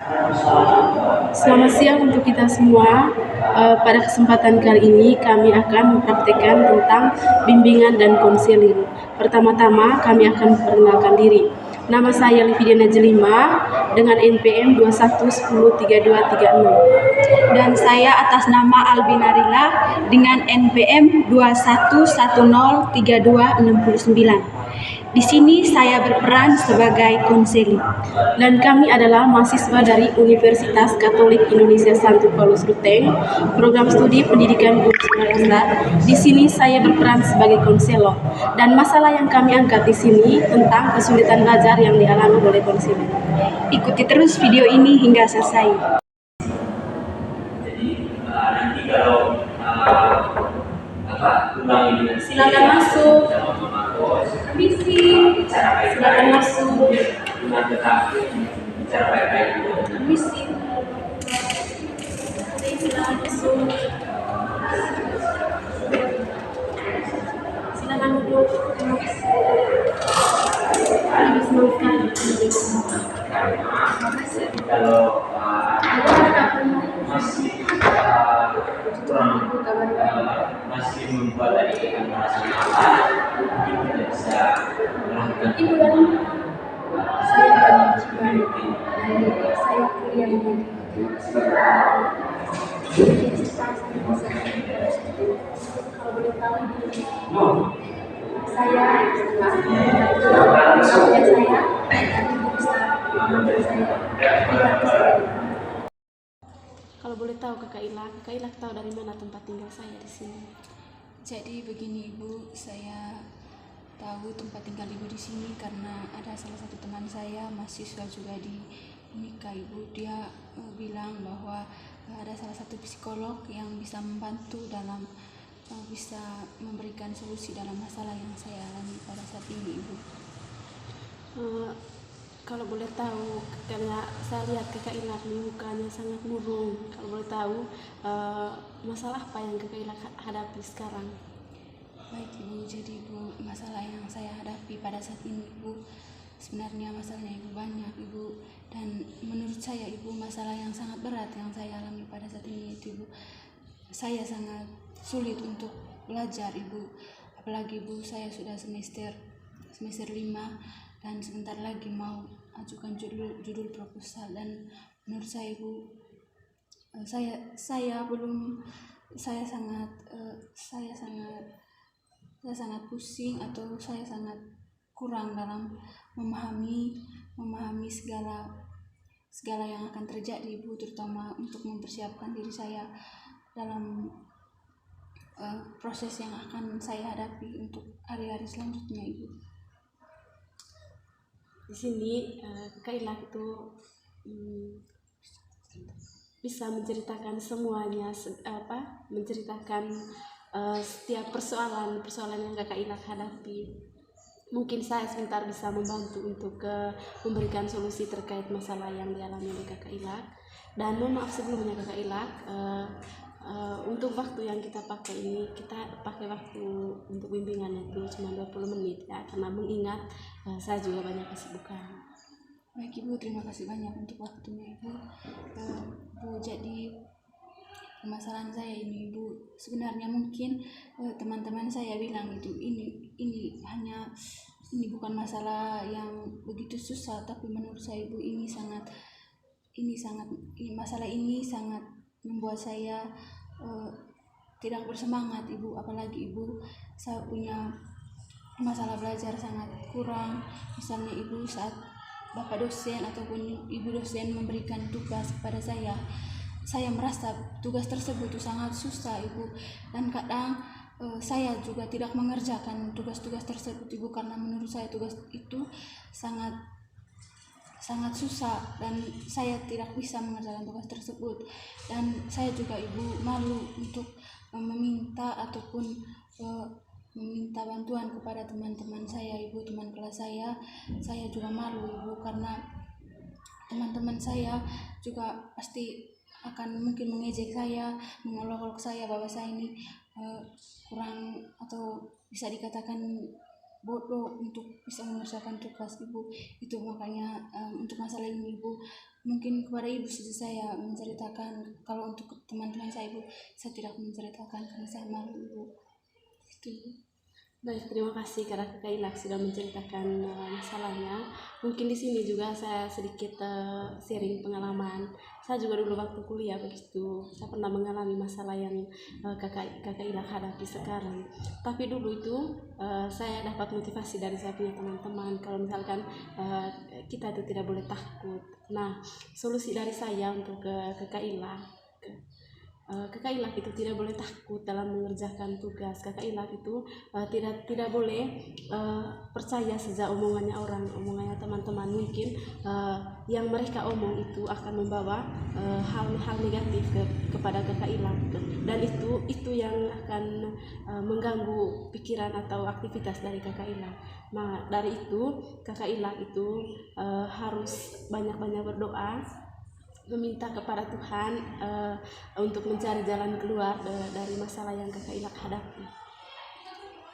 Selamat siang untuk kita semua. Pada kesempatan kali ini kami akan mempraktikkan tentang bimbingan dan konseling. Pertama-tama kami akan memperkenalkan diri. Nama saya Lividiana Jelima dengan NPM 21103236. Dan saya atas nama Albinarila dengan NPM 21103269. Di sini saya berperan sebagai konseling. Dan kami adalah mahasiswa dari Universitas Katolik Indonesia Santo Paulus Ruteng, program studi pendidikan guru sekolah. Di sini saya berperan sebagai konselor. Dan masalah yang kami angkat di sini tentang kesulitan belajar yang dialami oleh konselor. Ikuti terus video ini hingga selesai. Jadi nanti kalau Silakan masuk. Permisi. Silakan masuk. dengan tetap bicara baik-baik. Permisi. Silakan masuk. Silakan duduk. Kami senang sekali. Kalau masih membuat tadi merasa masalah, mungkin kita bisa melakukan Ibu dan saya kuliah di kalau boleh tahu saya kalau boleh tahu Kakak Ilak tahu dari mana tempat tinggal saya di sini? Jadi begini Ibu, saya tahu tempat tinggal Ibu di sini karena ada salah satu teman saya mahasiswa juga di Unika Ibu. Dia bilang bahwa ada salah satu psikolog yang bisa membantu dalam bisa memberikan solusi dalam masalah yang saya alami pada saat ini Ibu. Kalau boleh tahu, karena saya lihat Kakak Ilak ini mukanya sangat murung. Kalau boleh tahu, masalah apa yang Kakak Ilak hadapi sekarang? Baik Ibu, jadi Ibu, masalah yang saya hadapi pada saat ini Ibu, sebenarnya masalahnya Ibu banyak Ibu, dan menurut saya Ibu, masalah yang sangat berat yang saya alami pada saat ini itu Ibu, saya sangat sulit untuk belajar Ibu, apalagi Ibu, saya sudah semester 5 dan sebentar lagi mau ajukan judul proposal, dan menurut saya Ibu, saya sangat pusing atau saya sangat kurang dalam memahami segala yang akan terjadi Ibu, terutama untuk mempersiapkan diri saya dalam proses yang akan saya hadapi untuk hari-hari selanjutnya Ibu. Di sini Kakak Ilak itu bisa menceritakan semuanya, menceritakan setiap persoalan yang Kakak Ilak hadapi. Mungkin saya sebentar bisa membantu untuk memberikan solusi terkait masalah yang dialami oleh Kakak Ilak. Dan mohon maaf sebelumnya Kakak Ilak, untuk waktu yang kita pakai ini, kita pakai waktu untuk bimbingan itu cuma 20 menit ya, karena mengingat saya juga banyak kesibukan. Baik Ibu, terima kasih banyak untuk waktunya Ibu. Bu, jadi permasalahan saya ini Ibu, sebenarnya mungkin teman-teman saya bilang itu ini bukan masalah yang begitu susah, tapi menurut saya Ibu, masalah ini sangat membuat saya tidak bersemangat Ibu, apalagi Ibu, saya punya masalah belajar sangat kurang. Misalnya Ibu, saat Bapak dosen ataupun Ibu dosen memberikan tugas kepada saya merasa tugas tersebut itu sangat susah Ibu, dan kadang saya juga tidak mengerjakan tugas-tugas tersebut Ibu, karena menurut saya tugas itu sangat susah dan saya tidak bisa mengerjakan tugas tersebut. Dan saya juga Ibu malu untuk meminta ataupun meminta bantuan kepada teman-teman saya Ibu, teman kelas saya juga malu Ibu, karena teman-teman saya juga pasti akan mungkin mengejek saya, mengolok-olok saya bahwa saya ini kurang atau bisa dikatakan bodoh untuk bisa mengerjakan tugas Ibu. Itu makanya untuk masalah ini Ibu, mungkin kepada ibu saja saya menceritakan. Kalau untuk teman-teman saya ibu, saya tidak menceritakan karena saya malu ibu. Itu. Baik, terima kasih karena Kakak Ilak sudah menceritakan masalahnya. Mungkin di sini juga saya sedikit sharing pengalaman. Saya juga dulu waktu kuliah begitu. Saya pernah mengalami masalah yang Kakak Ilak hadapi sekarang. Tapi dulu itu saya dapat motivasi dari saya punya teman-teman. Kalau misalkan kita itu tidak boleh takut. Nah, solusi dari saya untuk Kakak Ilak. Kakak Ilak itu tidak boleh takut dalam mengerjakan tugas. Kakak Ilak itu tidak boleh percaya saja omongannya orang, omongannya teman-teman. Mungkin yang mereka omong itu akan membawa hal-hal negatif kepada Kakak Ilak, dan itu yang akan mengganggu pikiran atau aktivitas dari Kakak Ilak. Nah, dari itu Kakak Ilak itu harus banyak-banyak berdoa, meminta kepada Tuhan untuk mencari jalan keluar dari masalah yang Kakak Ilak hadapi.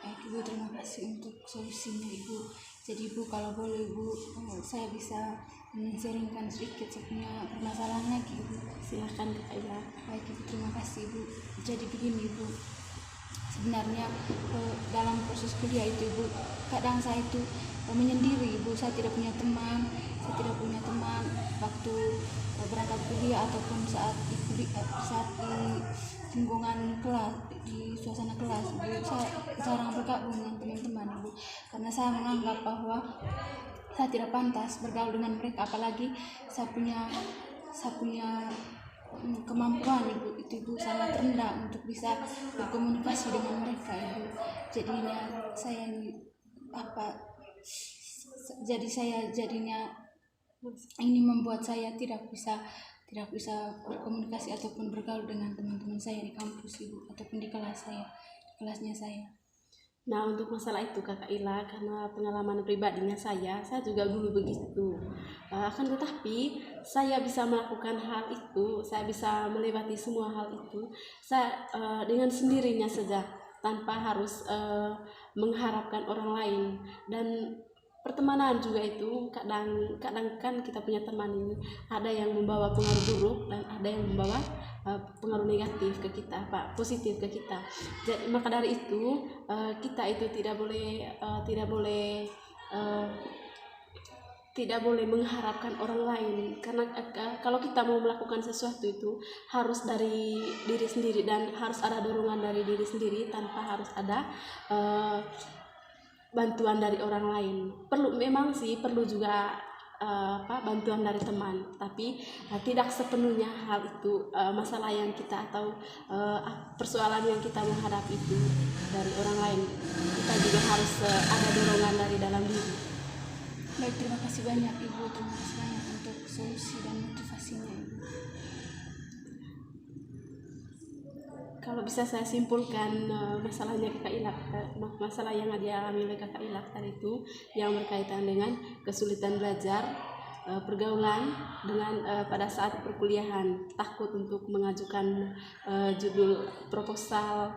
Baik ibu, terima kasih untuk solusinya ibu. Jadi ibu kalau boleh ibu, saya bisa sharingkan sedikit saya punya permasalahan lagi ibu. Silakan Kakak Ilak. Baik ibu, terima kasih ibu. Jadi begini ibu, sebenarnya dalam proses kuliah itu ibu, kadang saya itu menyendiri ibu. Saya tidak punya teman, waktu berangkat kuliah ataupun saat di lingkungan kelas, di suasana kelas ibu, saya jarang bergabung dengan teman-teman ibu, karena saya menganggap bahwa saya tidak pantas bergaul dengan mereka, apalagi saya punya kemampuan ibu itu ibu sangat rendah untuk bisa berkomunikasi dengan mereka ibu. Jadinya ini membuat saya tidak bisa berkomunikasi ataupun bergaul dengan teman-teman saya di kampus ibu, ataupun di kelasnya saya. Nah, untuk masalah itu Kakak Ila, karena pengalaman pribadinya saya juga dulu begitu. Akan tetapi saya bisa melakukan hal itu, saya bisa melewati semua hal itu saya dengan sendirinya saja, tanpa harus mengharapkan orang lain. Dan pertemanan juga itu kadang kan kita punya teman ini, ada yang membawa pengaruh buruk dan ada yang membawa pengaruh negatif ke kita, positif ke kita. Jadi maka dari itu kita itu tidak boleh mengharapkan orang lain, karena kalau kita mau melakukan sesuatu itu harus dari diri sendiri dan harus ada dorongan dari diri sendiri tanpa harus ada bantuan dari orang lain. Perlu juga bantuan dari teman, tapi tidak sepenuhnya hal itu masalah yang kita atau persoalan yang kita menghadapi itu dari orang lain. Kita juga harus ada dorongan dari dalam diri. Baik, terima kasih banyak ibu, terima kasih banyak untuk solusi dan motivasinya ibu. Kalau bisa saya simpulkan masalahnya Kakak Ilak, masalah yang dialami oleh Kakak Ilak tadi itu yang berkaitan dengan kesulitan belajar, pergaulan dengan pada saat perkuliahan, takut untuk mengajukan judul proposal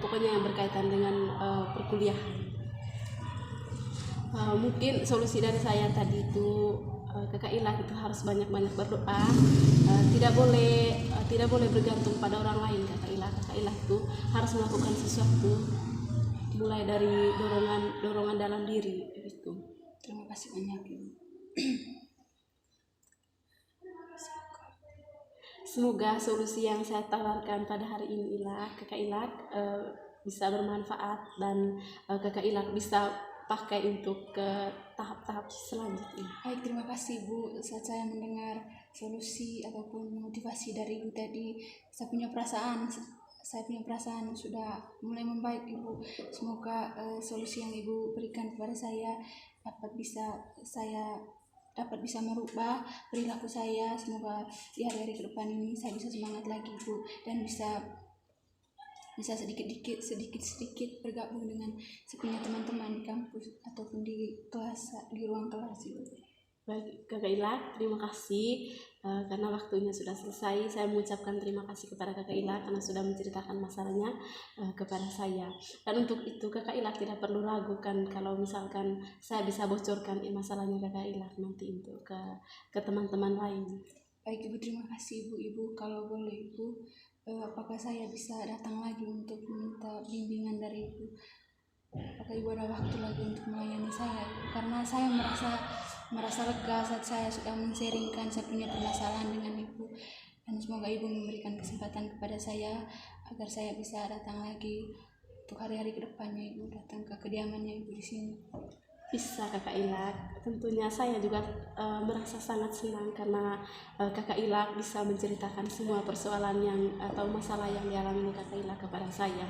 pokoknya yang berkaitan dengan perkuliahan. Mungkin solusi dari saya tadi itu Kakak Ilak itu harus banyak-banyak berdoa, tidak boleh bergantung pada orang lain. Kakak Ilak itu harus melakukan sesuatu mulai dari dorongan dalam diri itu. Terima kasih banyak ibu. Semoga solusi yang saya tawarkan pada hari ini Kakak Ilak bisa bermanfaat dan Kakak Ilak bisa pakai untuk ke tahap-tahap selanjutnya. Baik, terima kasih Bu. Saat saya mendengar solusi ataupun motivasi dari Ibu tadi, saya punya perasaan sudah mulai membaik Ibu. Semoga solusi yang Ibu berikan kepada saya dapat bisa merubah perilaku saya. Semoga di hari-hari ke depan ini saya bisa semangat lagi Bu, dan bisa sedikit bergabung dengan sepunya teman-teman di kampus ataupun di kelas, di ruang kelas itu. Baik, Kakak Ila, terima kasih karena waktunya sudah selesai. Saya mengucapkan terima kasih kepada Kakak Ila karena sudah menceritakan masalahnya kepada saya. Dan untuk itu Kakak Ila tidak perlu ragukan kalau misalkan saya bisa bocorkan masalahnya Kakak Ila nanti untuk ke teman-teman lain. Baik Ibu, terima kasih Ibu. Kalau boleh Ibu, apakah saya bisa datang lagi untuk meminta bimbingan dari Ibu? Apakah Ibu ada waktu lagi untuk melayani saya? Karena saya merasa lega saat saya sudah men-sharingkan saya punya permasalahan dengan Ibu, dan semoga Ibu memberikan kesempatan kepada saya agar saya bisa datang lagi untuk hari-hari kedepannya. Ibu datang ke kediamannya Ibu di sini. Bisa Kakak Ilak, tentunya saya juga merasa sangat senang karena Kakak Ilak bisa menceritakan semua persoalan yang atau masalah yang dialami Kakak Ilak kepada saya.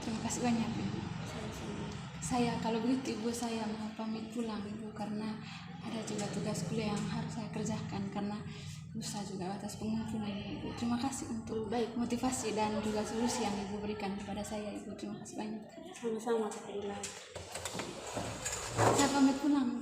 Terima kasih banyak Ibu. Saya kalau begitu Ibu, saya mau pamit pulang Ibu, karena ada juga tugas kuliah yang harus saya kerjakan karena lusa juga atas pengumpulan Ibu. Terima kasih untuk Baik, motivasi dan juga solusi yang Ibu berikan kepada saya Ibu. Terima kasih banyak. sama-sama Kakak Ilak. Saya pamit pulang.